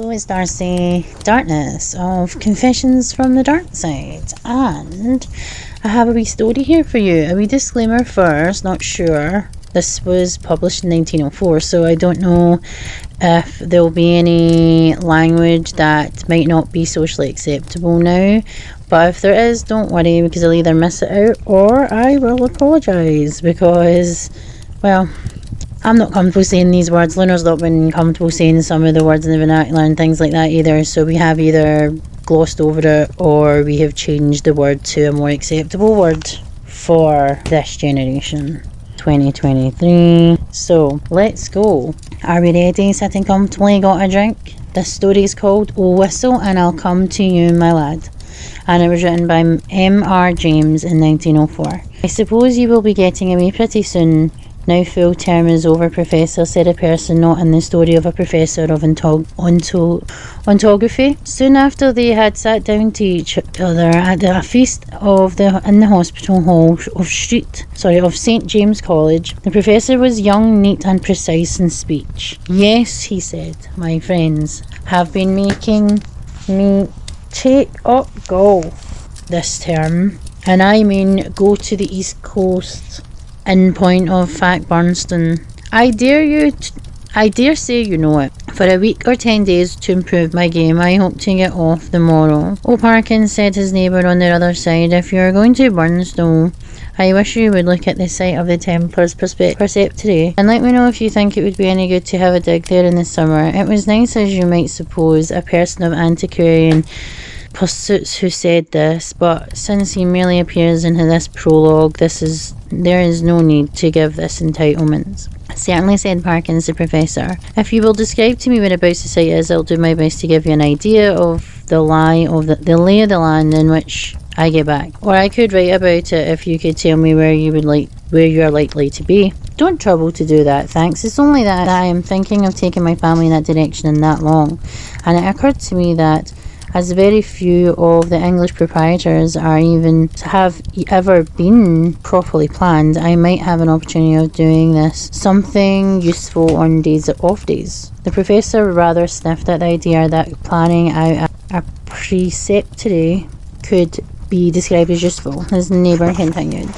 So it's Darcy Darkness of Confessions from the Darkside, and I have a wee story here for you. A wee disclaimer first, not sure. This was published in 1904, so I don't know if there'll be any language that might not be socially acceptable now. But if there is, don't worry, because I'll either miss it out or I will apologise, because, well, I'm not comfortable saying these words. Luna's not been comfortable saying some of the words in the vernacular and things like that either, so we have either glossed over it or we have changed the word to a more acceptable word for this generation. 2023. So let's go. Are we ready? Sitting comfortably, got a drink? This story is called Oh Whistle and I'll Come to You, My Lad, and it was written by M.R. James in 1904. I suppose you will be getting away pretty soon. Now full term is over, Professor, said a person not in the story of a professor of ontography. Soon after they had sat down to each other at a feast in the hospital hall of St. James College, the professor was young, neat and precise in speech. Yes, he said, my friends have been making me take up golf this term, and I mean go to the East Coast. In point of fact, Burnston, I dare say you know it. For a week or 10 days to improve my game, I hope to get off the morrow. Oh, Parkins, said his neighbour on the other side, if you are going to Burnston, I wish you would look at the site of the Templars Preceptory and let me know if you think it would be any good to have a dig there in the summer. It was nice, as you might suppose, a person of antiquarian pursuits who said this, but since he merely appears in this prologue, there is no need to give this entitlement. Certainly, said Parkins, the professor. If you will describe to me whereabouts the site is, I'll do my best to give you an idea of the lay of the land in which I get back. Or I could write about it if you could tell me where you are likely to be. Don't trouble to do that, thanks. It's only that I am thinking of taking my family in that direction in that long, and it occurred to me that as very few of the English proprietors have ever been properly planned, I might have an opportunity of doing something useful on off days. The professor rather sniffed at the idea that planning out a preceptory could be described as useful. His neighbour continued.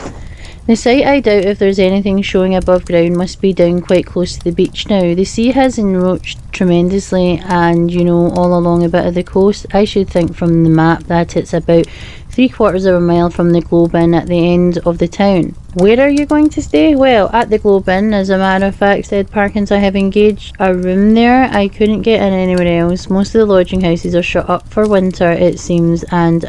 The site, I doubt if there's anything showing above ground, must be down quite close to the beach now. The sea has encroached tremendously, and all along a bit of the coast. I should think from the map that it's about 3/4 of a mile from the Globe Inn at the end of the town. Where are you going to stay? Well, at the Globe Inn, as a matter of fact, said Parkins. I have engaged a room there. I couldn't get in anywhere else. Most of the lodging houses are shut up for winter, it seems, and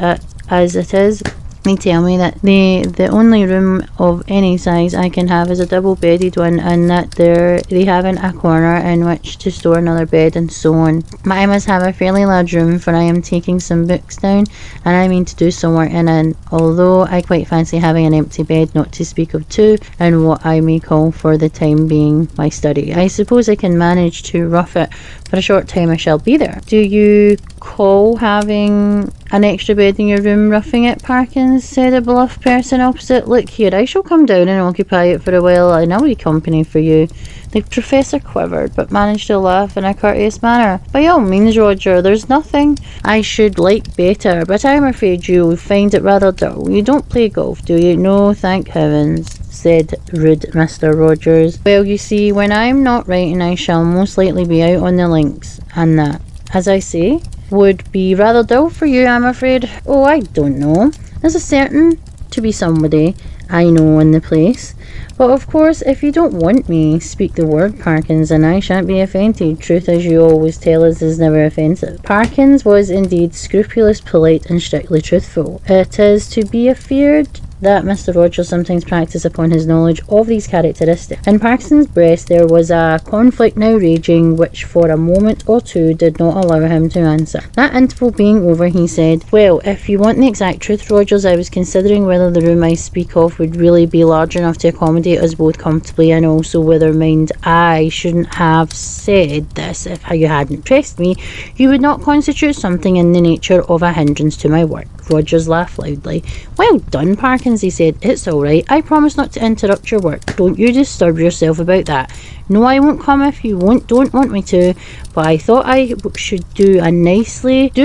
as it is, they tell me that the only room of any size I can have is a double-bedded one, and that they haven't a corner in which to store another bed, and so on. But I must have a fairly large room, for I am taking some books down, and I mean to do some work in it, although I quite fancy having an empty bed, not to speak of two, and what I may call for the time being my study. I suppose I can manage to rough it. For a short time I shall be there. Do you call having an extra bed in your room roughing it, Parkins? Said a bluff person opposite. Look here, I shall come down and occupy it for a while, and I'll be company for you. The professor quivered, but managed to laugh in a courteous manner. By all means, Roger, there's nothing I should like better, but I'm afraid you'll find it rather dull. You don't play golf, do you? No, thank heavens, said rude Mr. Rogers. Well, you see, when I'm not writing, I shall most likely be out on the links, and that, as I say, would be rather dull for you, I'm afraid. Oh, I don't know. There's a certain to be somebody I know in the place. But of course, if you don't want me, speak the word, Parkins, and I shan't be offended. Truth, as you always tell us, is never offensive. Parkins was indeed scrupulous, polite, and strictly truthful. It is to be feared that Mr. Rogers sometimes practised upon his knowledge of these characteristics. In Parkinson's breast there was a conflict now raging, which for a moment or two did not allow him to answer. That interval being over, he said, "Well, if you want the exact truth, Rogers, I was considering whether the room I speak of would really be large enough to accommodate us both comfortably, and also whether, mind, I shouldn't have said this if you hadn't pressed me, you would not constitute something in the nature of a hindrance to my work." Rogers laughed loudly. Well done, Parkins, he said. It's all right. I promise not to interrupt your work. Don't you disturb yourself about that. No, I won't come if you don't want me to, but I thought I should do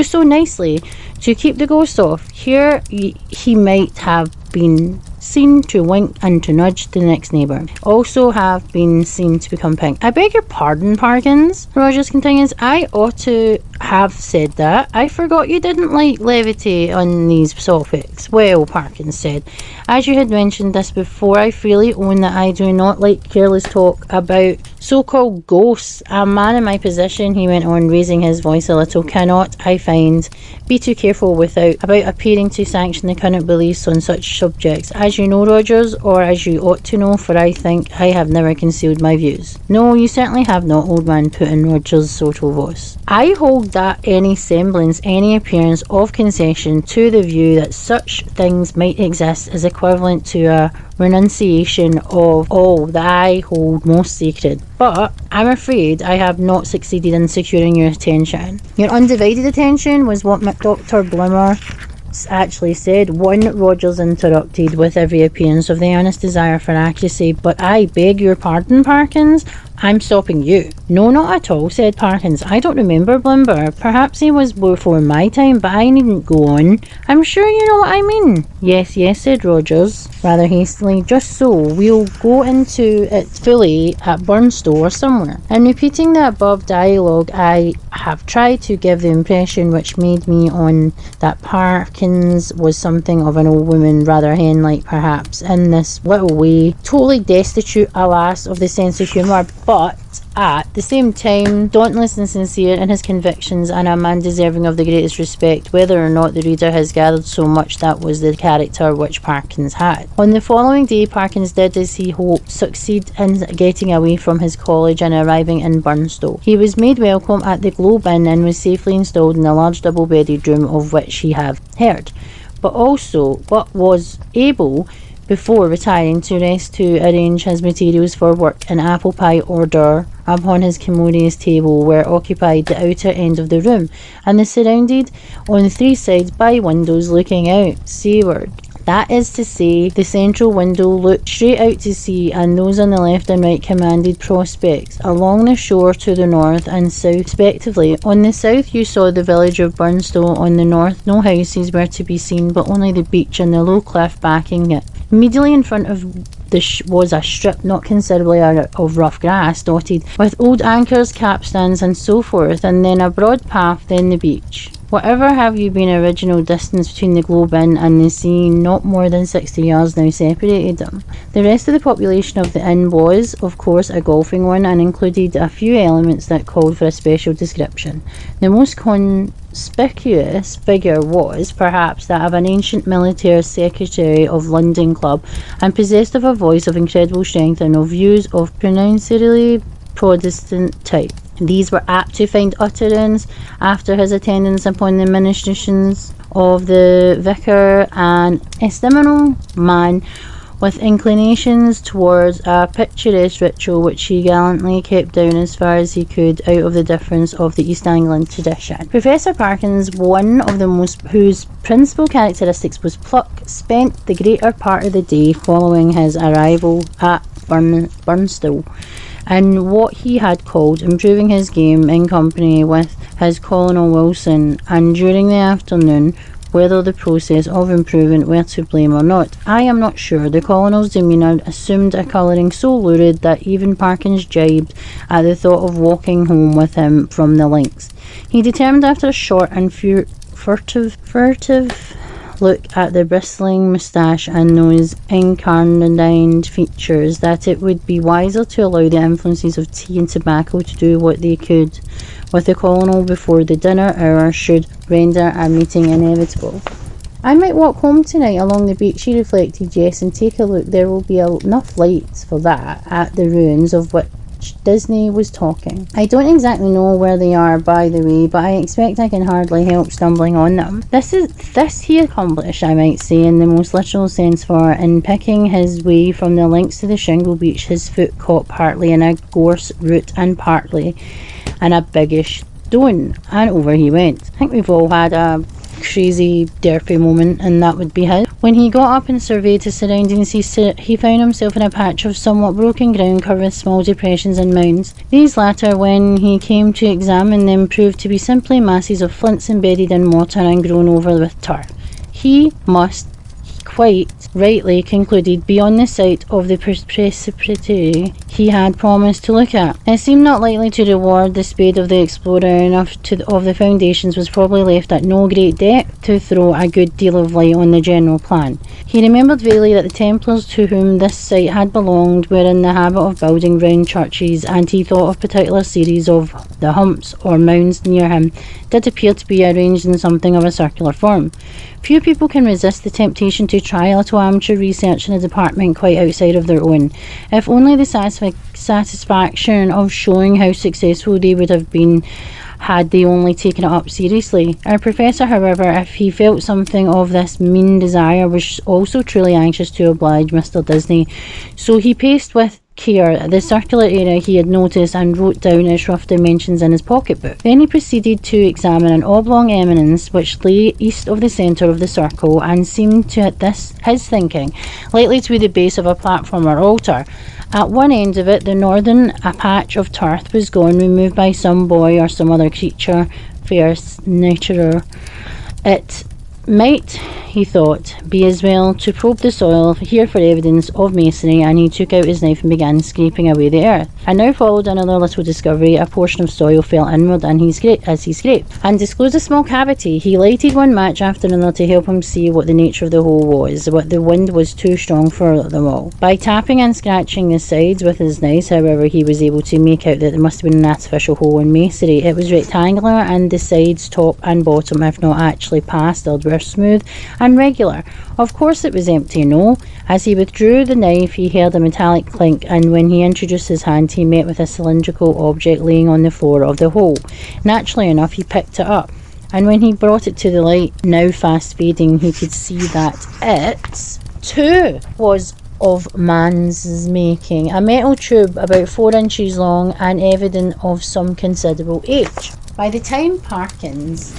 so nicely to keep the ghost off. Here he might have been seen to wink and to nudge the next neighbour. Also have been seen to become pink. I beg your pardon, Parkins, Rogers continues. I ought to have said that. I forgot you didn't like levity on these topics. Well, Parkins said, as you had mentioned this before, I freely own that I do not like careless talk about so-called ghosts. A man in my position, he went on, raising his voice a little, cannot, I find, be too careful about appearing to sanction the current beliefs on such subjects. As you know, Rogers, or as you ought to know, for I think I have never concealed my views. No, you certainly have not, old man, put in Rogers' sotto voice. I hold that any semblance, any appearance of concession to the view that such things might exist is equivalent to a renunciation of all that I hold most sacred. But I'm afraid I have not succeeded in securing your attention. Your undivided attention was what Dr. Blimmer actually said. One, Rogers interrupted with every appearance of the earnest desire for accuracy. But I beg your pardon, Parkins. I'm stopping you. No, not at all, said Parkins. I don't remember Blimber. Perhaps he was before my time, but I needn't go on. I'm sure you know what I mean. Yes, said Rogers, rather hastily. Just so. We'll go into it fully at Burnstow or somewhere. In repeating the above dialogue, I have tried to give the impression which made me on that Parkins was something of an old woman, rather hen-like perhaps, in this little way, totally destitute, alas, of the sense of humour, but at the same time dauntless and sincere in his convictions, and a man deserving of the greatest respect, whether or not the reader has gathered so much that was the character which Parkins had. On the following day, Parkins did, as he hoped, succeed in getting away from his college and arriving in Burnstow. He was made welcome at the Globe Inn and was safely installed in a large double-bedded room of which he had heard, but was able before retiring to rest to arrange his materials for work. An apple pie order upon his commodious table were occupied the outer end of the room, and is surrounded on three sides by windows looking out seaward. That is to say, the central window looked straight out to sea, and those on the left and right commanded prospects along the shore to the north and south respectively. On the south you saw the village of Burnstow. On the north no houses were to be seen, but only the beach and the low cliff backing it. Immediately in front of was a strip not considerably of rough grass, dotted with old anchors, capstans and so forth, and then a broad path, then the beach. Whatever have you been original distance between the Globe Inn and the sea, not more than 60 yards now separated them. The rest of the population of the inn was, of course, a golfing one, and included a few elements that called for a special description. The most conspicuous figure was, perhaps, that of an ancient military secretary of London Club, and possessed of a voice of incredible strength and of views of pronouncedly Protestant type. These were apt to find utterance after his attendance upon the ministrations of the vicar, an estimable man with inclinations towards a picturesque ritual which he gallantly kept down as far as he could out of the difference of the East Anglia tradition. Professor Parkins, one of the whose principal characteristics was pluck, spent the greater part of the day following his arrival at Burnstow and what he had called improving his game in company with his Colonel Wilson, and during the afternoon, whether the process of improvement were to blame or not, I am not sure. The Colonel's demeanour assumed a colouring so lurid that even Parkins jibed at the thought of walking home with him from the links. He determined, after a short and furtive look at the bristling moustache and those incarnadined features, that it would be wiser to allow the influences of tea and tobacco to do what they could with the Colonel before the dinner hour should render a meeting inevitable. I might walk home tonight along the beach, he reflected. Yes, and take a look. There will be enough lights for that at the ruins of which Disney was talking. I don't exactly know where they are, by the way, but I expect I can hardly help stumbling on them. This he accomplished, I might say, in the most literal sense, for in picking his way from the links to the shingle beach, his foot caught partly in a gorse root and partly in a biggish stone, and over he went. I think we've all had a crazy derpy moment, and that would be his. When he got up and surveyed his surroundings, he found himself in a patch of somewhat broken ground covered with small depressions and mounds. These latter, when he came to examine them, proved to be simply masses of flints embedded in mortar and grown over with turf. He must, quite rightly concluded, be on the site of the precipice he had promised to look at. It seemed not likely to reward the spade of the explorer enough of the foundations was probably left at no great depth to throw a good deal of light on the general plan. He remembered vaguely that the Templars to whom this site had belonged were in the habit of building round churches, and he thought of a particular series of the humps or mounds near him did appear to be arranged in something of a circular form. Few people can resist the temptation to try a little amateur research in a department quite outside of their own, if only the satisfaction of showing how successful they would have been had they only taken it up seriously. Our professor, however, if he felt something of this mean desire, was also truly anxious to oblige Mr. Disney, so he paced with care the circular area he had noticed and wrote down its rough dimensions in his pocketbook. Then he proceeded to examine an oblong eminence which lay east of the centre of the circle and seemed to his thinking likely to be the base of a platform or altar. At one end of it, the northern patch of turf was gone, removed by some boy or some other creature, fierce naturer. It might, he thought, be as well to probe the soil here for evidence of masonry, and he took out his knife and began scraping away the earth. And now followed another little discovery. A portion of soil fell inward and as he scraped, and disclosed a small cavity. He lighted one match after another to help him see what the nature of the hole was, but the wind was too strong for them all. By tapping and scratching the sides with his knife, however, he was able to make out that there must have been an artificial hole in masonry. It was rectangular, and the sides, top and bottom, if not actually plastered, were smooth and regular. Of course it was empty, no. As he withdrew the knife, he heard a metallic clink, and when he introduced his hand, he met with a cylindrical object laying on the floor of the hole. Naturally enough, he picked it up, and when he brought it to the light, now fast fading, he could see that it, too, was of man's making. A metal tube about 4 inches long and evident of some considerable age. By the time Parkins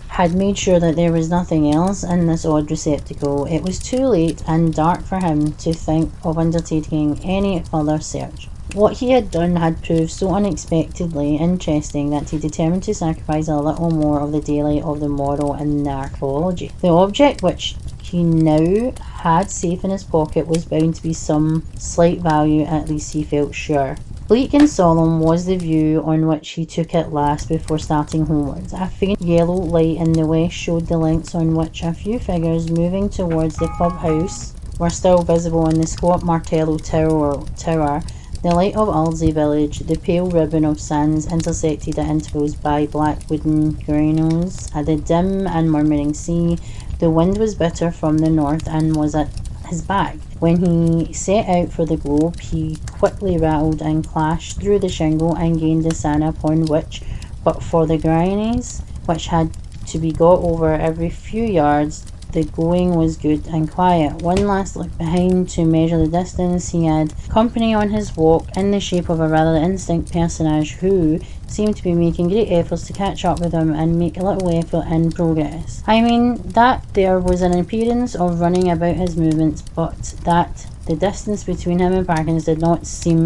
had made sure that there was nothing else in this odd receptacle, it was too late and dark for him to think of undertaking any further search. What he had done had proved so unexpectedly interesting that he determined to sacrifice a little more of the daylight of the morrow in the archaeology. The object which he now had safe in his pocket was bound to be some slight value, at least he felt sure. Bleak and solemn was the view on which he took it last before starting homewards. A faint yellow light in the west showed the links on which a few figures moving towards the clubhouse were still visible on the squat Martello Tower, the light of Aldsley village, the pale ribbon of sands intersected at intervals by black wooden granaries, at the dim and murmuring sea. The wind was bitter from the north and was at his back. When he set out for the globe, he quickly rattled and clashed through the shingle and gained the sand upon which, but for the granaries, which had to be got over every few yards, the going was good and quiet. One last look behind to measure the distance. He had company on his walk in the shape of a rather indistinct personage who seemed to be making great efforts to catch up with him and make a little effort in progress. I mean, that there was an appearance of running about his movements, but that the distance between him and Parkins did not seem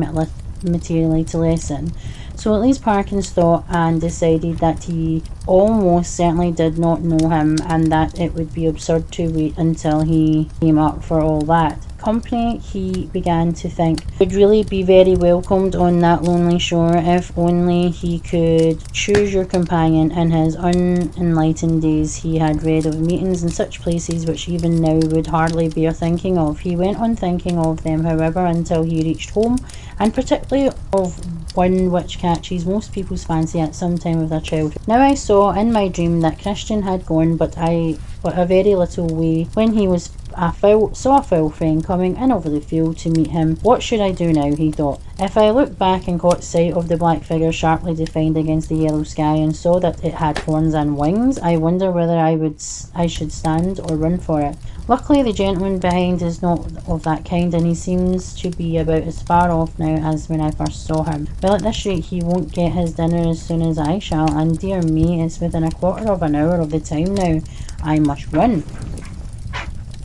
materially to lessen. So at least Parkins thought and decided that he almost certainly did not know him, and that it would be absurd to wait until he came up for all that. Company, he began to think, would really be very welcomed on that lonely shore if only he could choose your companion. In his unenlightened days he had read of meetings in such places which even now would hardly bear thinking of. He went on thinking of them, however, until he reached home, and particularly of one which catches most people's fancy at some time of their childhood. Now I saw in my dream that Christian had gone but a very little way when he was saw a foul friend coming in over the field to meet him. What should I do now, he thought. If I looked back and caught sight of the black figure sharply defined against the yellow sky and saw that it had horns and wings, I wonder whether I should stand or run for it. Luckily the gentleman behind is not of that kind, and he seems to be about as far off now as when I first saw him. Well, at this rate he won't get his dinner as soon as I shall, and dear me, it's within a quarter of an hour of the time now. I must run.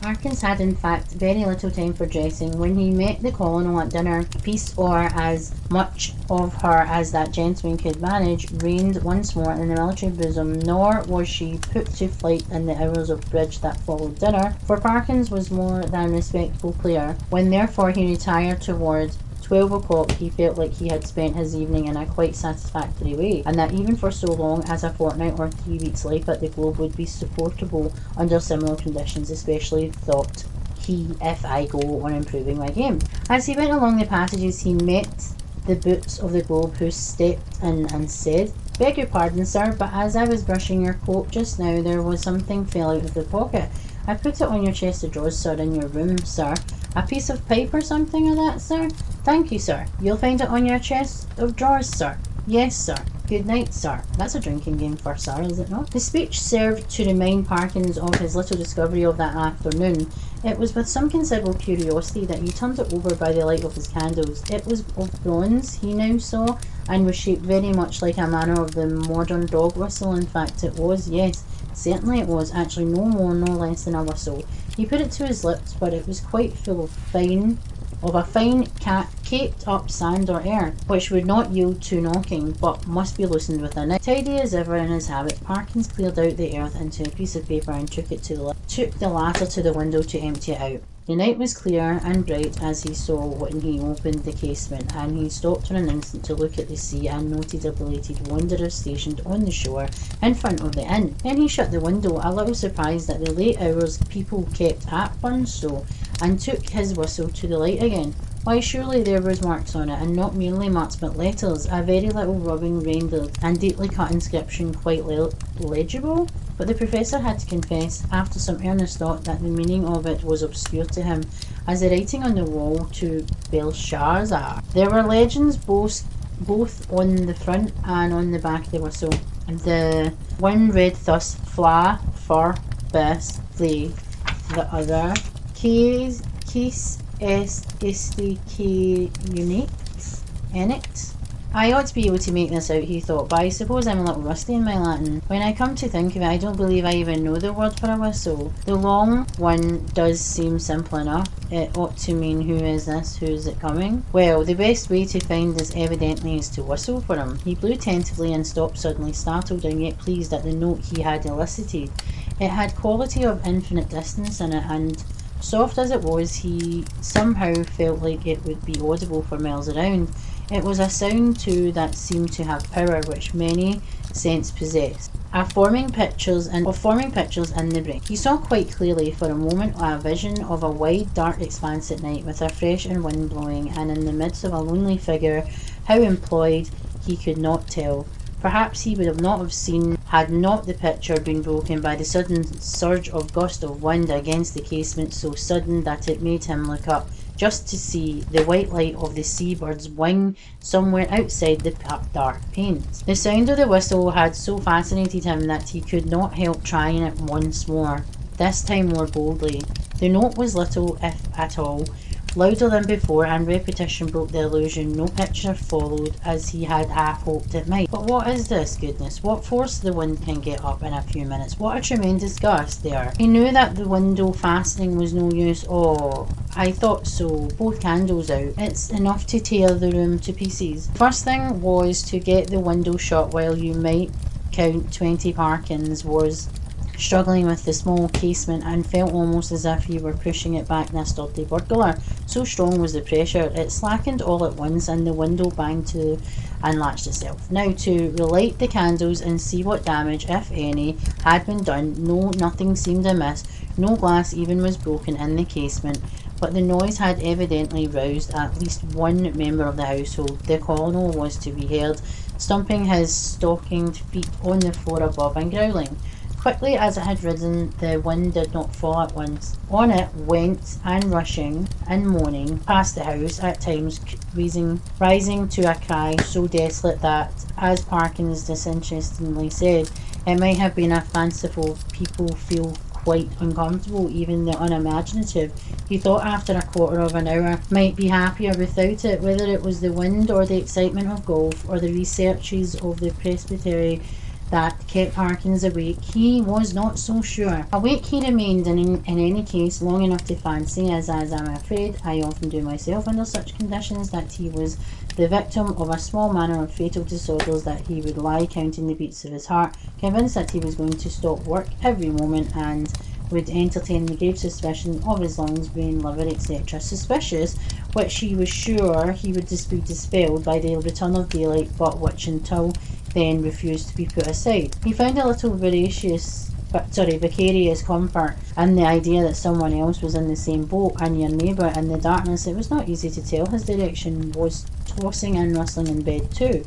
Parkins had in fact very little time for dressing. When he met the colonel at dinner, peace, or as much of her as that gentleman could manage, reigned once more in the military bosom, nor was she put to flight in the hours of bridge that followed dinner, for Parkins was more than respectable player. When therefore he retired towards 12 o'clock, he felt like he had spent his evening in a quite satisfactory way, and that even for so long as a fortnight or 3 weeks' life at the Globe would be supportable under similar conditions, especially, thought he, if I go on improving my game. As he went along the passages he met the boots of the Globe, who stepped in and said, "Beg your pardon, sir, but as I was brushing your coat just now there was something fell out of the pocket. I put it on your chest of drawers, sir, in your room, sir. A piece of pipe or something of that, sir? Thank you, sir. You'll find it on your chest of drawers, sir. Yes, sir. Good night, sir." That's a drinking game for sir, is it not? The speech served to remind Parkins of his little discovery of that afternoon. It was with some considerable curiosity that he turned it over by the light of his candles. It was of bronze, he now saw, and was shaped very much like a manner of the modern dog whistle. In fact, it was, yes, certainly it was, actually no more nor less than a whistle. He put it to his lips, but it was quite full of a fine caked up sand or air, which would not yield to knocking, but must be loosened with a knife. Tidy as ever in his habit, Parkins cleared out the earth into a piece of paper and took the latter to the window to empty it out. The night was clear and bright as he saw when he opened the casement, and he stopped for an instant to look at the sea and noted a belated wanderer stationed on the shore in front of the inn. Then he shut the window, a little surprised at the late hours people kept at Burnstow, and took his whistle to the light again. Why, surely there was marks on it, and not merely marks but letters, a very little rubbing rendered, and deeply cut inscription quite legible. But the professor had to confess, after some earnest thought, that the meaning of it was obscure to him, as the writing on the wall to Belshazzar. There were legends both on the front and on the back of the whistle. The one read thus: Fla, fur, bis, flea. The other, Case est unique, enix. I ought to be able to make this out, he thought, but I suppose I'm a little rusty in my Latin. When I come to think of it, I don't believe I even know the word for a whistle. The long one does seem simple enough. It ought to mean, who is this? Who is it coming? Well, the best way to find this evidently is to whistle for him. He blew tentatively and stopped suddenly, startled and yet pleased at the note he had elicited. It had quality of infinite distance in it, and soft as it was, he somehow felt like it would be audible for miles around. It was a sound, too, that seemed to have power which many sense possess, of forming pictures in the brain. He saw quite clearly for a moment a vision of a wide dark expanse at night, with a fresh and wind blowing, and in the midst of a lonely figure, how employed he could not tell. Perhaps he would not have seen had not the picture been broken by the sudden surge of gust of wind against the casement, so sudden that it made him look up, just to see the white light of the seabird's wing somewhere outside the dark panes. The sound of the whistle had so fascinated him that he could not help trying it once more, this time more boldly. The note was little, if at all, louder than before, and repetition broke the illusion. No picture followed, as he had half hoped it might. But what is this? Goodness, what force the wind can get up in a few minutes. What a tremendous gust there. He knew that the window fastening was no use. Oh, I thought so. Both candles out. It's enough to tear the room to pieces. First thing was to get the window shut while you might count 20. Parkins was struggling with the small casement and felt almost as if he were pushing it back in a sturdy burglar. So strong was the pressure. It slackened all at once and the window banged to and latched itself. Now to relight the candles and see what damage, if any, had been done. No, nothing seemed amiss. No glass even was broken in the casement, but the noise had evidently roused at least one member of the household. The colonel was to be heard, stumping his stockinged feet on the floor above and growling. Quickly as it had risen, the wind did not fall at once. On it went, and rushing and moaning past the house, at times rising to a cry so desolate that, as Parkins disinterestedly said, it might have been a fanciful people feel quite uncomfortable, even the unimaginative. He thought after a quarter of an hour might be happier without it, whether it was the wind or the excitement of golf or the researches of the presbytery that kept Parkins awake. He was not so sure. Awake he remained in any case long enough to fancy, as I'm afraid I often do myself under such conditions, that he was the victim of a small manner of fatal disorders, that he would lie counting the beats of his heart, convinced that he was going to stop work every moment, and would entertain the grave suspicion of his lungs, brain, liver, etc. Suspicious, which he was sure he would be dispelled by the return of daylight, but which until then refused to be put aside. He found a little vicarious comfort in the idea that someone else was in the same boat, and your neighbour. In the darkness it was not easy to tell. His direction was tossing and rustling in bed too.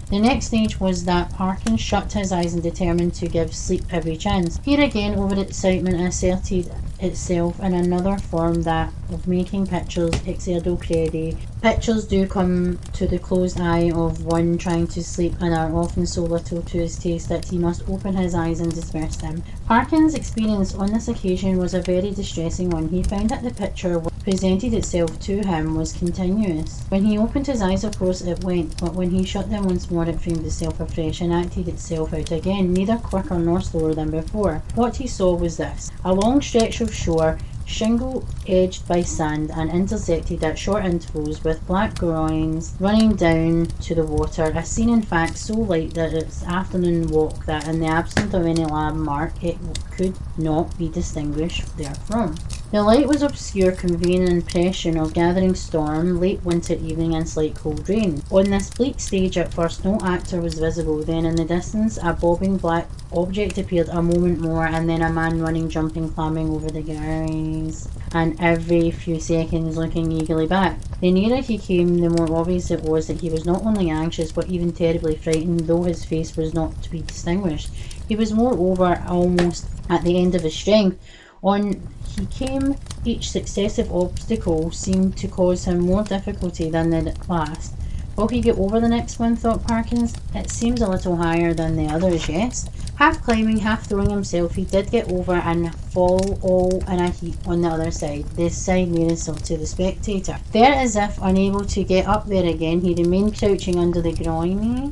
The next stage was that Parkins shut his eyes and determined to give sleep every chance. Here again overexcitement asserted itself in another form, that of making pictures exerdo credi. Pictures do come to the closed eye of one trying to sleep, and are often so little to his taste that he must open his eyes and disperse them. Parkins' experience on this occasion was a very distressing one. He found that the picture which presented itself to him was continuous. When he opened his eyes, of course, it went, but when he shut them once more, it framed itself afresh and acted itself out again, neither quicker nor slower than before. What he saw was this: a long stretch of shore, shingle edged by sand and intersected at short intervals with black groins running down to the water, a scene in fact so light that its afternoon walk, that in the absence of any landmark it could not be distinguished therefrom. The light was obscure, conveying an impression of gathering storm, late winter evening, and slight cold rain. On this bleak stage at first no actor was visible, then in the distance a bobbing black object appeared a moment more, and then a man running, jumping, clambering over the guys, and every few seconds looking eagerly back. The nearer he came, the more obvious it was that he was not only anxious but even terribly frightened, though his face was not to be distinguished. He was moreover almost at the end of his strength. On he came, each successive obstacle seemed to cause him more difficulty than the last. Will he get over the next one, thought Parkins. It seems a little higher than the others, yes. Half climbing, half throwing himself, he did get over and fall all in a heap on the other side, this side nearest to the spectator. There, as if unable to get up there again, he remained crouching under the groyne,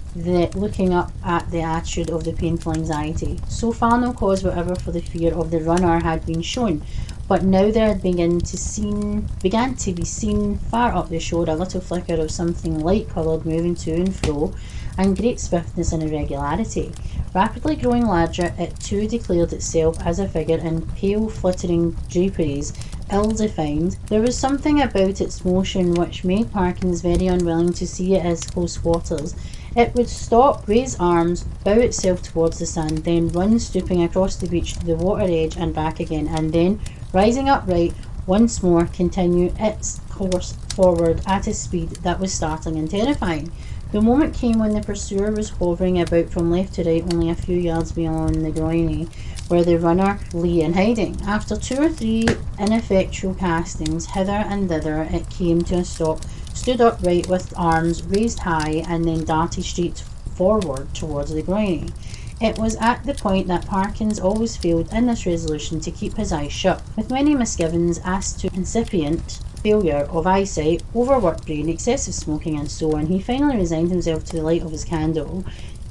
looking up at the attitude of the painful anxiety. So far no cause whatever for the fear of the runner had been shown, but now there had began to be seen far up the shore a little flicker of something light-coloured moving to and fro, and great swiftness and irregularity. Rapidly growing larger, it too declared itself as a figure in pale fluttering draperies, ill-defined. There was something about its motion which made Parkins very unwilling to see it as close quarters. It would stop, raise arms, bow itself towards the sand, then run stooping across the beach to the water edge and back again, and then, rising upright, once more continue its course forward at a speed that was startling and terrifying. The moment came when the pursuer was hovering about from left to right only a few yards beyond the groyne, where the runner lay in hiding. After 2 or 3 ineffectual castings hither and thither, it came to a stop, stood upright with arms raised high, and then darted straight forward towards the groyne. It was at the point that Parkins always failed in this resolution to keep his eyes shut. With many misgivings as to incipient failure of eyesight, overworked brain, excessive smoking, and so on, he finally resigned himself to the light of his candle,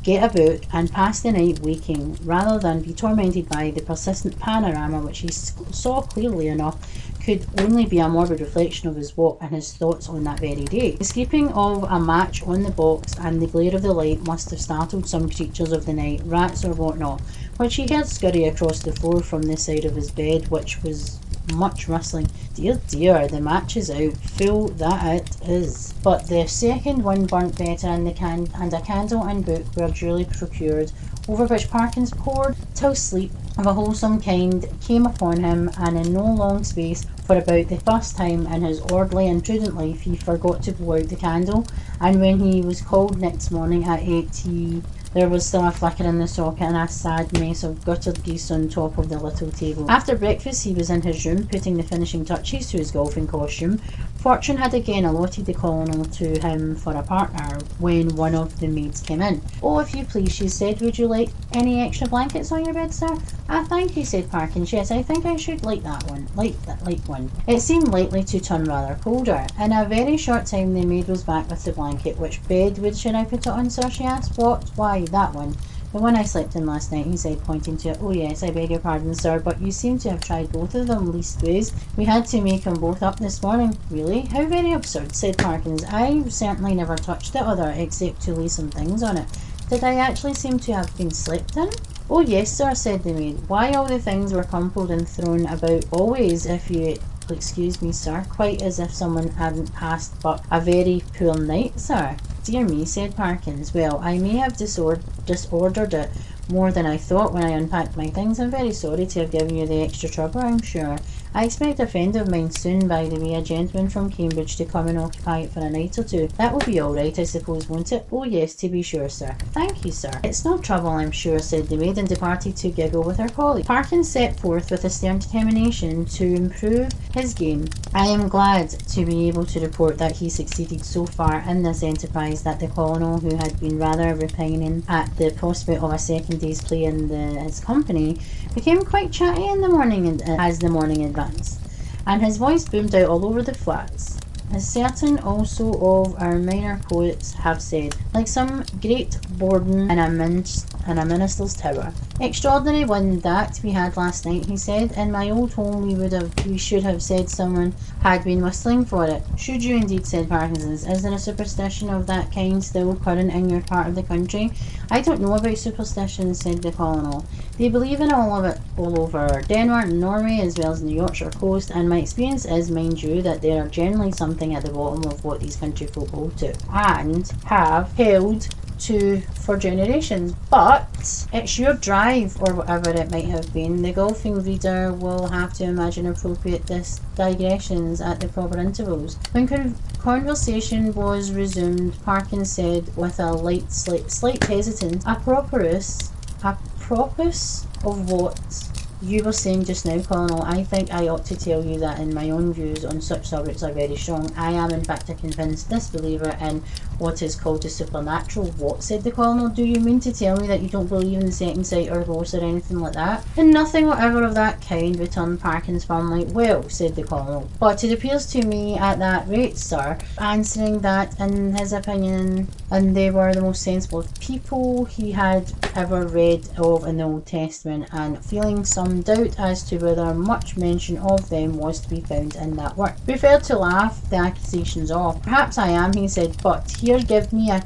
get about, and pass the night waking, rather than be tormented by the persistent panorama which he saw clearly enough could only be a morbid reflection of his walk and his thoughts on that very day. The scraping of a match on the box and the glare of the light must have startled some creatures of the night, rats or what not, which he heard scurry across the floor from the side of his bed, which was much rustling. Dear, dear, the match is out. Fool that it is. But the second one burnt better, and a candle and book were duly procured, over which Parkins pored till sleep of a wholesome kind came upon him, and in no long space, for about the first time in his orderly and prudent life, he forgot to blow out the candle, and when he was called next morning at 8, he There was still a flicker in the socket and a sad mess of guttered geese on top of the little table. After breakfast, he was in his room putting the finishing touches to his golfing costume. Fortune had again allotted the colonel to him for a partner when one of the maids came in. "Oh, if you please," she said, "would you like any extra blankets on your bed, sir?" "Ah, thank you," said Parkins. "Yes, I think I should like that one. Like one." It seemed likely to turn rather colder. In a very short time the maid was back with the blanket. "Which bed should I put it on, sir?" she asked. "What? Why, that one. The one I slept in last night," he said, pointing to it. "Oh yes, I beg your pardon, sir, but you seem to have tried both of them, leastways. We had to make 'em both up this morning." "Really? How very absurd," said Parkins. "I certainly never touched the other, except to lay some things on it. Did I actually seem to have been slept in?" "Oh yes, sir," said the maid. "Why, all the things were crumpled and thrown about always, if you excuse me, sir, quite as if someone hadn't passed but a very poor night, sir." "Dear me," said Parkins. "Well, I may have disordered it more than I thought when I unpacked my things. I'm very sorry to have given you the extra trouble, I'm sure. I expect a friend of mine soon, by the way, a gentleman from Cambridge, to come and occupy it for a night or two. That will be all right, I suppose, won't it?" "Oh yes, to be sure, sir." "Thank you, sir. It's no trouble, I'm sure," said the maid, and departed to giggle with her colleague. Parkins set forth with a stern determination to improve his game. I am glad to be able to report that he succeeded so far in this enterprise that the colonel, who had been rather repining at the prospect of a second day's play in his company, became quite chatty in the morning as the morning advanced, and his voice boomed out all over the flats. As certain also of our minor poets have said, like some great Borden in a minister's tower. "Extraordinary wind that we had last night," he said. "In my old home we should have said someone had been whistling for it." "Should you indeed?" said Parkinson. "Is there a superstition of that kind still current in your part of the country?" "I don't know about superstitions," said the colonel. "They believe in all of it all over Denmark and Norway, as well as the Yorkshire coast, and my experience is, mind you, that there are generally something at the bottom of what these country folk hold to, and have held to for generations. But it's your drive, or whatever it might have been. The golfing reader will have to imagine appropriate digressions at the proper intervals." When conversation was resumed, Parkins said with a slight hesitance, Apropos of what you were saying just now, Colonel, I think I ought to tell you that in my own views on such subjects are very strong. I am in fact a convinced disbeliever in what is called the supernatural." "What?" said the colonel. "Do you mean to tell me that you don't believe in the second sight or ghosts or anything like that?" "In nothing whatever of that kind," returned Parkins firmly. "Well," said the colonel, "but it appears to me at that rate, sir," answering that in his opinion and they were the most sensible of people he had ever read of in the Old Testament, and feeling some doubt as to whether much mention of them was to be found in that work, preferred to laugh the accusations off. "Perhaps I am," he said, "but here give me a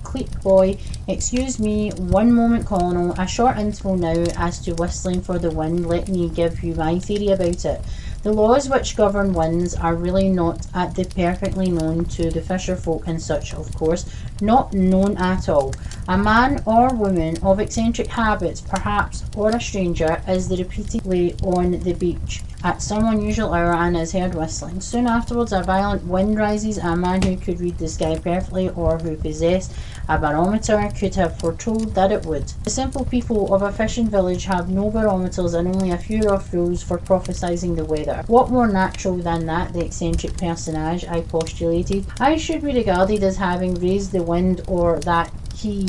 click, boy. Excuse me one moment, Colonel. A short interval now as to whistling for the wind. Let me give you my theory about it. The laws which govern winds are really not at the perfectly known to the fisher folk and such, of course, not known at all. A man or woman of eccentric habits, perhaps, or a stranger, is repeatedly on the beach at some unusual hour and is heard whistling. Soon afterwards a violent wind rises. A man who could read the sky perfectly, or who possessed a barometer, could have foretold that it would. The simple people of a fishing village have no barometers and only a few rough rules for prophesying the weather. What more natural than that the eccentric personage, I postulated, I should be regarded as having raised the wind, or that he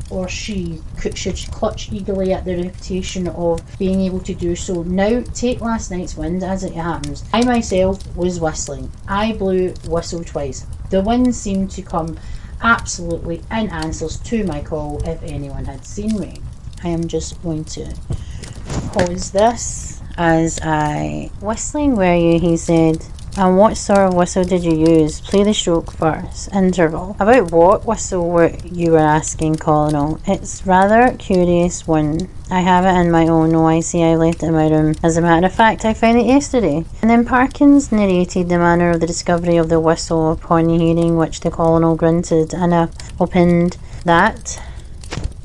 or she should clutch eagerly at the reputation of being able to do so. Now, take last night's wind as it happens. I myself was whistling. I blew whistle twice. The wind seemed to come absolutely in answers to my call if anyone had seen me." I am just going to pause this as I... "Whistling were you?" he said. "And what sort of whistle did you use? Play the stroke first. Interval." "About what whistle were you asking, Colonel? It's rather a curious one. I have it in my own. Oh, I see, I left it in my room. As a matter of fact, I found it yesterday." And then Parkins narrated the manner of the discovery of the whistle, upon hearing which the Colonel grunted and opined that,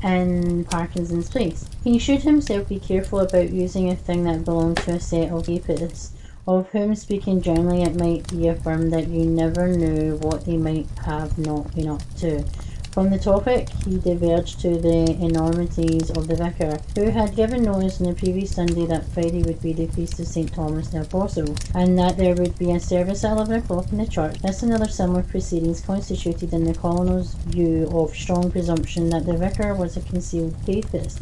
in Parkinson's place, he should himself be careful about using a thing that belonged to a set of papists, of whom, speaking generally, it might be affirmed that you never knew what they might have not been up to. From the topic, he diverged to the enormities of the vicar, who had given notice on the previous Sunday that Friday would be the feast of St. Thomas the Apostle, and that there would be a service at 11 o'clock in the church. This and other similar proceedings constituted in the colonel's view of strong presumption that the vicar was a concealed papist,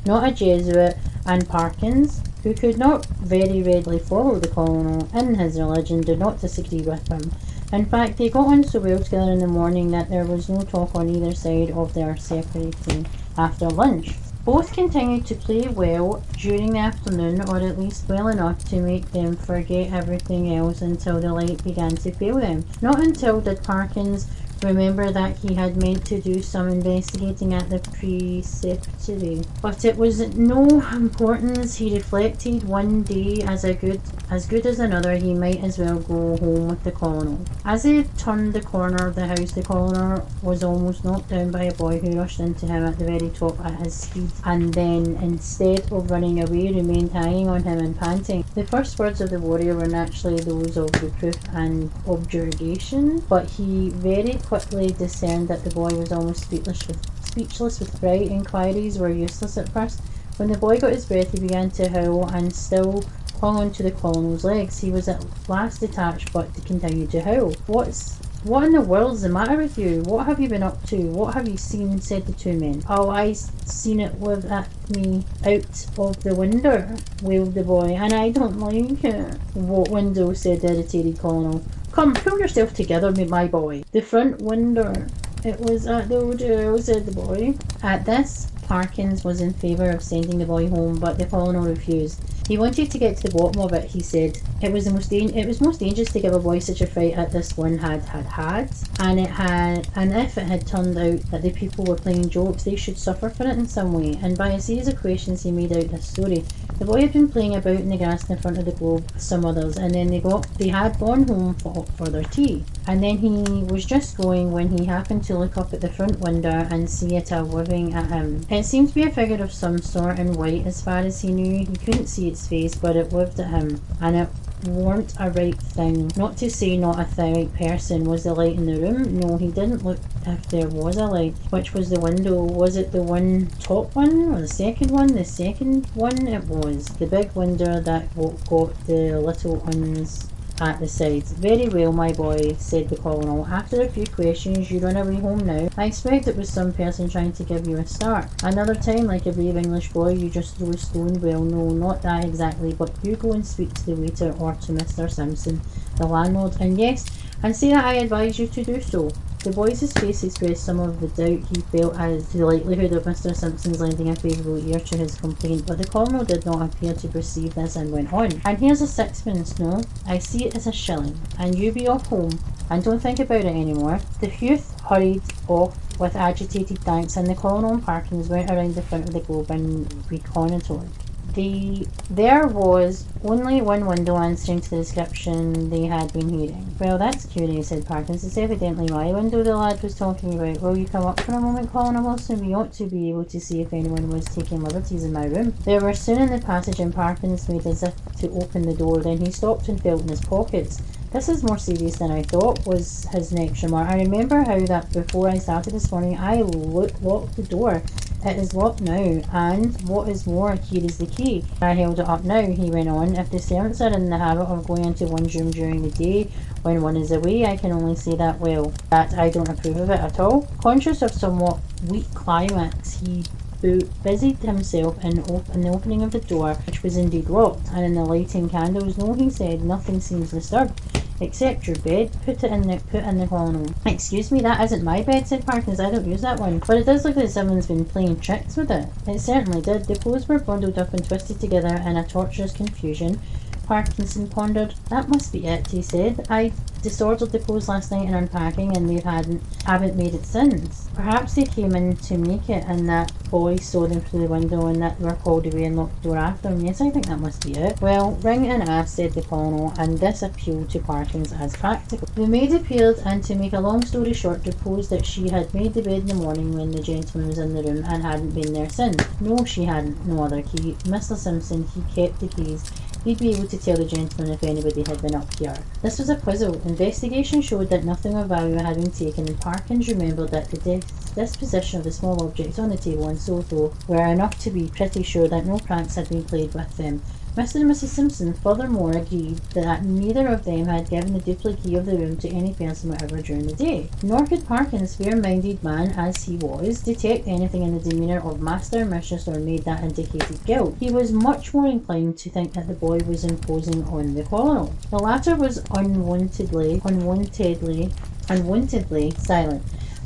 not a Jesuit, and Parkins, who could not very readily follow the colonel in his religion, did not disagree with him. In fact, they got on so well together in the morning that there was no talk on either side of their separating after lunch. Both continued to play well during the afternoon, or at least well enough to make them forget everything else until the light began to fail them. Not until did Parkins remember that he had meant to do some investigating at the preceptory. But it was no importance, he reflected. One day as good as another, he might as well go home with the colonel. As he turned the corner of the house, the colonel was almost knocked down by a boy who rushed into him at the very top at his speed, and then, instead of running away, remained hanging on him and panting. The first words of the warrior were naturally those of reproof and objurgation, but he very quickly discerned that the boy was almost speechless with fright. Inquiries were useless at first. When the boy got his breath, he began to howl and still clung onto the colonel's legs. He was at last detached, but continued to howl. What in the world's the matter with you? What have you been up to? What have you seen? Said the two men. Oh, I seen it with at me out of the window, wailed the boy, and I don't like it. What window? Said the irritated colonel. Come, pull yourself together, my boy. The front window. It was at the hotel, said the boy. At this, Parkins was in favour of sending the boy home, but the colonel refused. He wanted to get to the bottom of it, he said. It was most dangerous to give a boy such a fright as this one had, and if it had turned out that the people were playing jokes, they should suffer for it in some way. And by a series of questions he made out this story. The boy had been playing about in the grass in front of the globe with some others, and then they had gone home for their tea. And then he was just going when he happened to look up at the front window and see it a-waving at him. It seemed to be a figure of some sort in white as far as he knew. He couldn't see its face, but it waved at him, and it weren't a right thing. Not to say not a right person. Was the light in the room? No, he didn't look if there was a light. Which was the window? Was it the one top one or the second one? The second one it was. The big window that got the little ones at the sides. Very well, my boy, said the colonel. After a few questions, you run away home now. I expect it was some person trying to give you a start. Another time, like a brave English boy, you just throw a stone. Well, no, not that exactly, but you go and speak to the waiter or to Mr. Simpson, the landlord, and say that I advise you to do so. The boy's face expressed some of the doubt he felt as to the likelihood of Mr. Simpson's lending a favourable ear to his complaint, but the colonel did not appear to perceive this and went on. And here's a sixpence. No, I see it as a shilling, and you be off home, and don't think about it any more. The youth hurried off with agitated thanks, and the colonel and Parkins went around the front of the globe and reconnoitred. There was only one window answering to the description they had been hearing. Well, that's curious, said Parkins. It's evidently my window the lad was talking about. Will you come up for a moment, Colonel Wilson? We ought to be able to see if anyone was taking liberties in my room. They were soon in the passage, and Parkins made as if to open the door. Then he stopped and felt in his pockets. This is more serious than I thought, was his next remark. I remember how that before I started this morning I locked the door. It is locked now, and what is more, here is the key. I held it up now, he went on. If the servants are in the habit of going into one's room during the day when one is away, I can only say that I don't approve of it at all. Conscious of somewhat weak climax, he busied himself in the opening of the door, which was indeed locked, and in the lighting candles. No, he said, nothing seems disturbed. Except your bed. Put in the colonel. Excuse me, that isn't my bed, said Parkins. I don't use that one. But it does look like someone's been playing tricks with it. It certainly did. The clothes were bundled up and twisted together in a torturous confusion. Parkinson pondered. That must be it, he said. I disordered the clothes last night in unpacking, and they haven't made it since. Perhaps they came in to make it, and that boy saw them through the window, and that they were called away and locked the door after them. Yes, I think that must be it. Well, ring and ask, said the colonel, and this appealed to Parkins as practical. The maid appeared, and to make a long story short, deposed that she had made the bed in the morning when the gentleman was in the room, and hadn't been there since. No, she hadn't. No other key. Mr. Simpson, he kept the keys. He'd be able to tell the gentleman if anybody had been up here. This was a puzzle. Investigation showed that nothing of value had been taken, and Parkins remembered that the death disposition of the small objects on the table and sofa were enough to be pretty sure that no pranks had been played with them. Mr. and Mrs. Simpson furthermore agreed that neither of them had given the duplicate key of the room to any person whatever during the day. Nor could Parkins, fair-minded man as he was, detect anything in the demeanour of master, mistress, or maid that indicated guilt. He was much more inclined to think that the boy was imposing on the colonel. The latter was unwontedly silent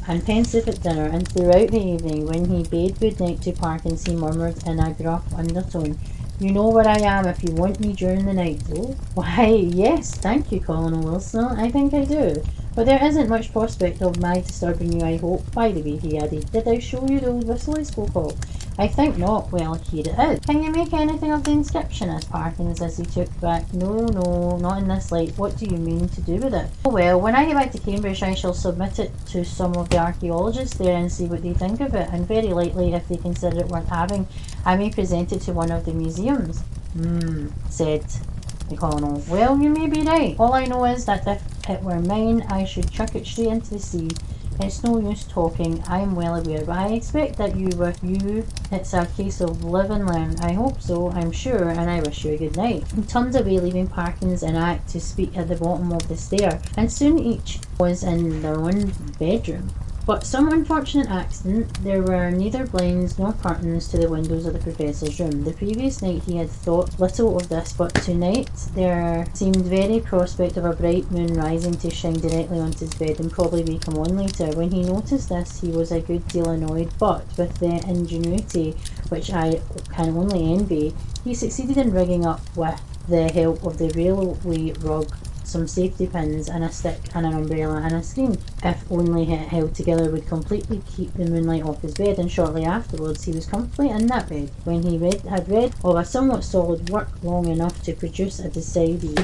and pensive at dinner, and throughout the evening, when he bade good night to Parkins, he murmured in a gruff undertone, "You know where I am if you want me during the night, though." "Why, yes, thank you, Colonel Wilson, I think I do. But there isn't much prospect of my disturbing you, I hope. By the way," he added, "did I show you the old whistle I spoke of?" "I think not. Well, here it is." "Can you make anything of the inscription?" asked Parkins as he took back. No, not in this light. What do you mean to do with it?" "Oh well, when I get back to Cambridge I shall submit it to some of the archaeologists there and see what they think of it, and very likely, if they consider it worth having, I may present it to one of the museums." Said the colonel. "Well, you may be right. All I know is that if it were mine I should chuck it straight into the sea. It's no use talking, I'm well aware, but I expect that with you it's a case of live and learn." "I hope so, I'm sure, and I wish you a good night." He turned away, leaving Parkins in act to speak at the bottom of the stair, and soon each was in their own bedroom. But some unfortunate accident, there were neither blinds nor curtains to the windows of the Professor's room. The previous night he had thought little of this, but tonight there seemed very prospect of a bright moon rising to shine directly onto his bed and probably be come on later. When he noticed this he was a good deal annoyed, but with the ingenuity which I can only envy, he succeeded in rigging up, with the help of the railway rug, some safety pins and a stick and an umbrella and a screen, if only held together, would completely keep the moonlight off his bed, and shortly afterwards he was comfortably in that bed. When he had read of a somewhat solid work long enough to produce a decided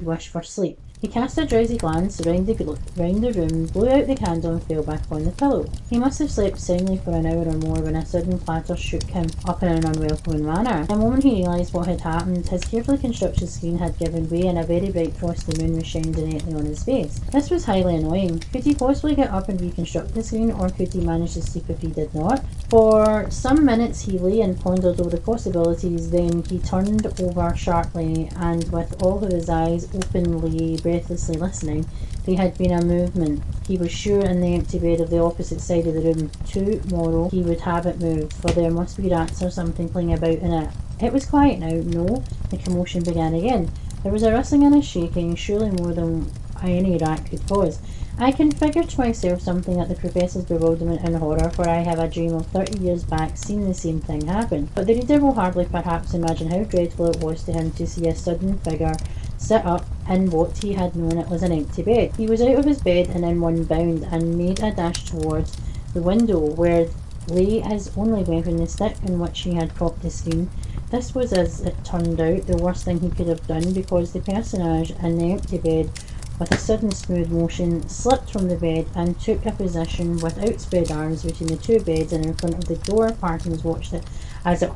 wish for sleep, he cast a drowsy glance round the room, blew out the candle and fell back on the pillow. He must have slept soundly for an hour or more when a sudden clatter shook him up in an unwelcome manner. The moment he realised what had happened, his carefully constructed screen had given way and a very bright frosty moon was shining directly on his face. This was highly annoying. Could he possibly get up and reconstruct the screen, or could he manage to sleep if he did not? For some minutes he lay and pondered over the possibilities, then he turned over sharply and with all of his eyes open lay breathlessly listening. There had been a movement, he was sure, in the empty bed of the opposite side of the room. Tomorrow he would have it moved, for there must be rats or something playing about in it. It was quiet now. No, the commotion began again. There was a rustling and a shaking, surely more than any rat could cause. I can figure to myself something at the Professor's bewilderment and horror, for I have a dream of 30 years back seeing the same thing happen. But the reader will hardly perhaps imagine how dreadful it was to him to see a sudden figure sit up in what he had known it was an empty bed. He was out of his bed and in one bound, and made a dash towards the window, where lay his only weapon, the stick on which he had propped the screen. This was, as it turned out, the worst thing he could have done, because the personage in the empty bed, with a sudden smooth motion, slipped from the bed and took a position with outspread arms between the two beds and in front of the door. Parkins watched it as it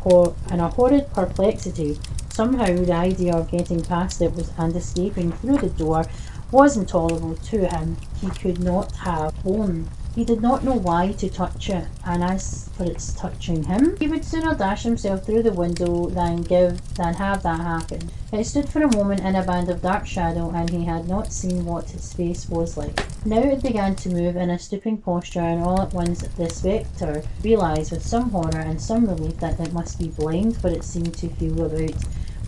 in a horrid perplexity. Somehow the idea of getting past it and escaping through the door was intolerable to him. He could not have borne. He did not know why to touch it, and as for its touching him, he would sooner dash himself through the window than have that happen. It stood for a moment in a band of dark shadow, and he had not seen what its face was like. Now it began to move in a stooping posture, and all at once the spectre realised with some horror and some relief that it must be blind, for it seemed to feel about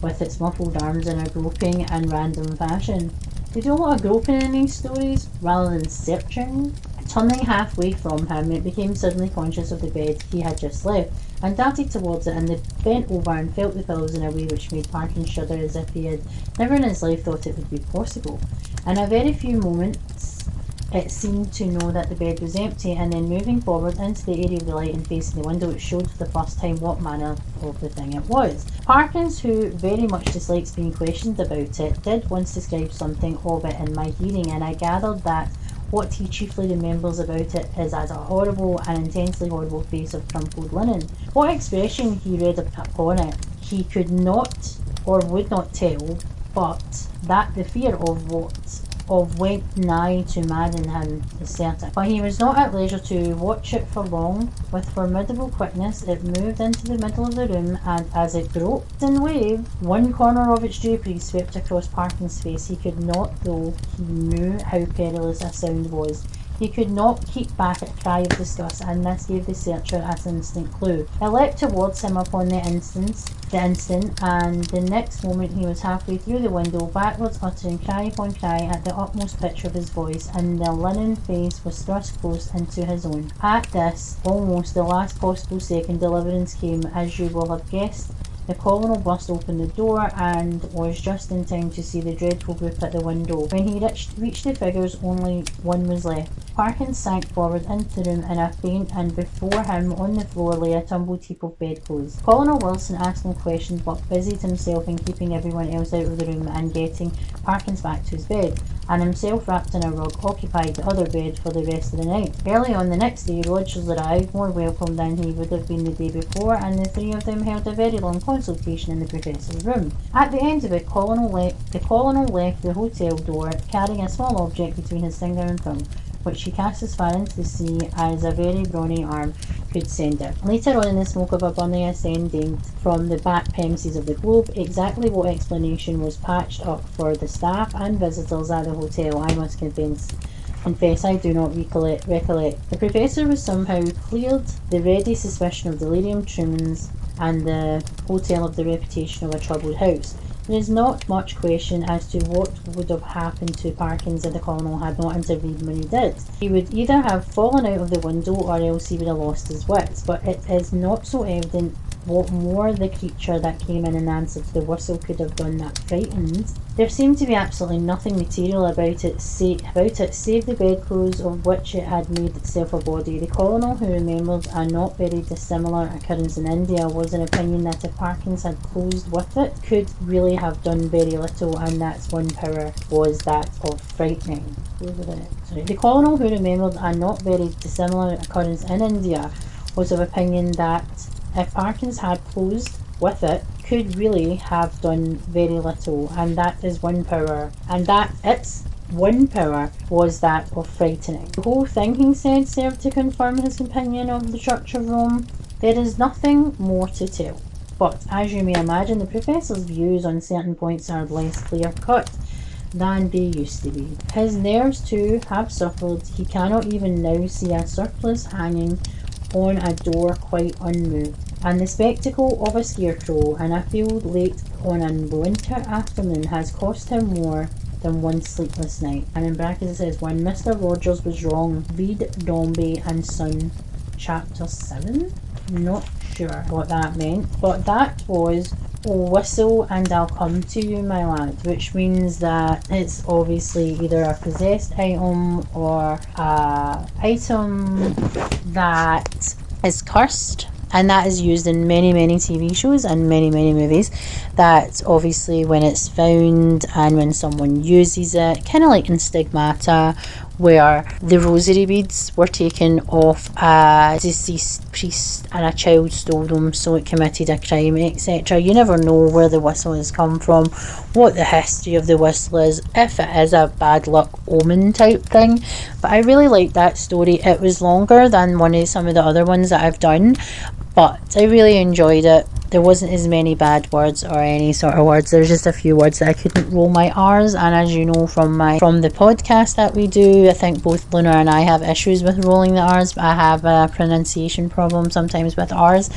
with its muffled arms in a groping and random fashion. They do a lot of groping in these stories rather than searching. Turning halfway from him, it became suddenly conscious of the bed he had just left, and darted towards it, and bent over and felt the pillows in a way which made Parkins shudder, as if he had never in his life thought it would be possible. In a very few moments it seemed to know that the bed was empty, and then moving forward into the area of the light and facing the window, it showed for the first time what manner of the thing it was. Parkins, who very much dislikes being questioned about it, did once describe something of it in my hearing, and I gathered that what he chiefly remembers about it is as a horrible and intensely horrible face of crumpled linen. What expression he read upon it, he could not or would not tell, but that the fear of what of went nigh to madden him is certain. But he was not at leisure to watch it for long. With formidable quickness it moved into the middle of the room, and as it groped and waved, one corner of its drapery swept across Parkin's face. He could not, though he knew how perilous a sound was. He could not keep back a cry of disgust, and this gave the searcher an instant clue. It leapt towards him upon the instant, and the next moment he was halfway through the window, backwards uttering cry upon cry at the utmost pitch of his voice, and the linen face was thrust close into his own. At this, almost the last possible second, deliverance came, as you will have guessed. The colonel burst open the door and was just in time to see the dreadful group at the window. When he reached the figures, only one was left. Parkins sank forward into the room in a faint, and before him on the floor lay a tumbled heap of bedclothes. Colonel Wilson asked no questions, but busied himself in keeping everyone else out of the room and getting Parkins back to his bed, and himself, wrapped in a rug, occupied the other bed for the rest of the night. Early on the next day, Rogers arrived, more welcome than he would have been the day before, and the three of them held a very long consultation in the professor's room. At the end of it, the colonel left the hotel door, carrying a small object between his finger and thumb, which he cast as far into the sea as a very brawny arm could send it. Later on, in the smoke of a burning ascending from the back premises of the Globe, exactly what explanation was patched up for the staff and visitors at the hotel, I must confess I do not recollect. The professor was somehow cleared the ready suspicion of delirium tremens and the hotel of the reputation of a troubled house. There is not much question as to what would have happened to Parkins if the colonel had not intervened when he did. He would either have fallen out of the window or else he would have lost his wits, but it is not so evident what more the creature that came in answer to the whistle could have done that frightened. There seemed to be absolutely nothing material about it save the bedclothes of which it had made itself a body. The colonel, who remembered a not very dissimilar occurrence in India, was in opinion that if Parkins had closed with it, could really have done very little, and that's one power was that of frightening. The colonel, who remembered a not very dissimilar occurrence in India, was of opinion that if Parkins had closed with it, could really have done very little, and that is one power, and that its one power was that of frightening. The whole thing, he said, served to confirm his opinion of the Church of Rome. There is nothing more to tell, but as you may imagine, the professor's views on certain points are less clear-cut than they used to be. His nerves too have suffered. He cannot even now see a surplice hanging on a door quite unmoved, and the spectacle of a scarecrow in a field late on a winter afternoon has cost him more than one sleepless night. And in brackets it says, when Mr. Rogers was wrong, read Dombey and Son, chapter 7. Not sure what that meant, but that was Whistle and I'll Come to You, my lad, which means that it's obviously either a possessed item or a item that is cursed, and that is used in many TV shows and many movies. That obviously when it's found and when someone uses it, kind of like in Stigmata, where the rosary beads were taken off a deceased priest and a child stole them, so it committed a crime, etc. You never know where the whistle has come from, what the history of the whistle is, if it is a bad luck omen type thing. But I really liked that story. It was longer than some of the other ones that I've done, but I really enjoyed it. There wasn't as many bad words or any sort of words. There's just a few words that I couldn't roll my R's, and as you know from the podcast that we do, I think both Luna and I have issues with rolling the R's, but I have a pronunciation problem sometimes with R's.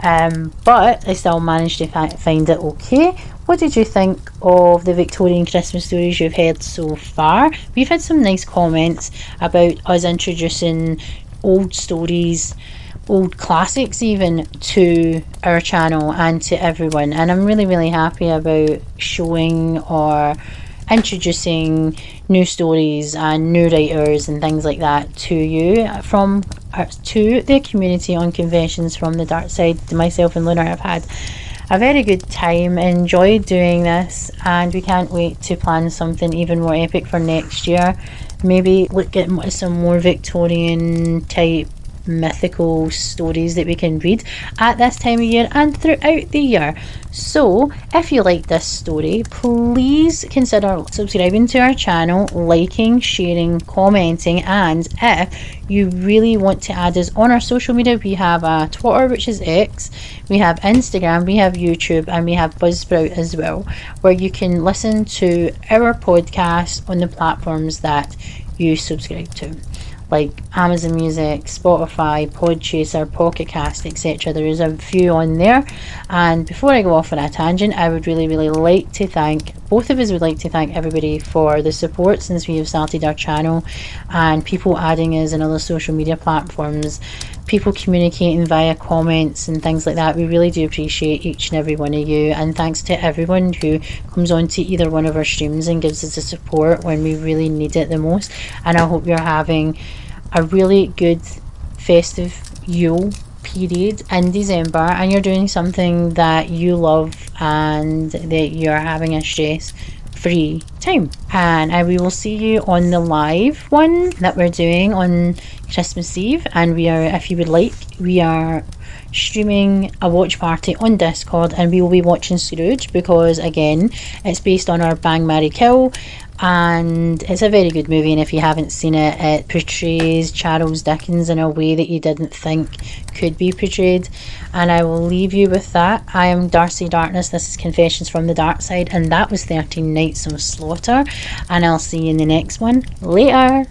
But I still managed to find it okay. What did you think of the Victorian Christmas stories you've heard so far? We've had some nice comments about us introducing old stories, old classics even, to our channel and to everyone, and I'm really happy about showing or introducing new stories and new writers and things like that to you to the community on conventions from the Darkside. Myself and Luna have had a very good time, enjoyed doing this, and we can't wait to plan something even more epic for next year. Maybe look at some more Victorian type mythical stories that we can read at this time of year and throughout the year. So if you like this story, please consider subscribing to our channel, liking, sharing, commenting, and if you really want to add us on our social media, we have a Twitter, which is X, we have Instagram, we have YouTube, and we have Buzzsprout as well, where you can listen to our podcast on the platforms that you subscribe to, like Amazon Music, Spotify, Podchaser, Pocket Cast, etc. There is a few on there. And before I go off on a tangent, I would really like to thank, both of us would like to thank everybody for the support since we have started our channel, and people adding us in other social media platforms, people communicating via comments and things like that. We really do appreciate each and every one of you, and thanks to everyone who comes on to either one of our streams and gives us the support when we really need it the most. And I hope you're having a really good festive Yule period in December, and you're doing something that you love and that you're having a stress free time. And we will see you on the live one that we're doing on Christmas Eve, and we are, if you would like, we are streaming a watch party on Discord, and we will be watching Scrooge because again it's based on our Bang Marry Kill, and it's a very good movie, and if you haven't seen it, it portrays Charles Dickens in a way that you didn't think could be portrayed. And I will leave you with that. I am Darcy Darkness, this is Confessions from the Darkside, and that was 13 Nights of Slaughter, and I'll see you in the next one. Later.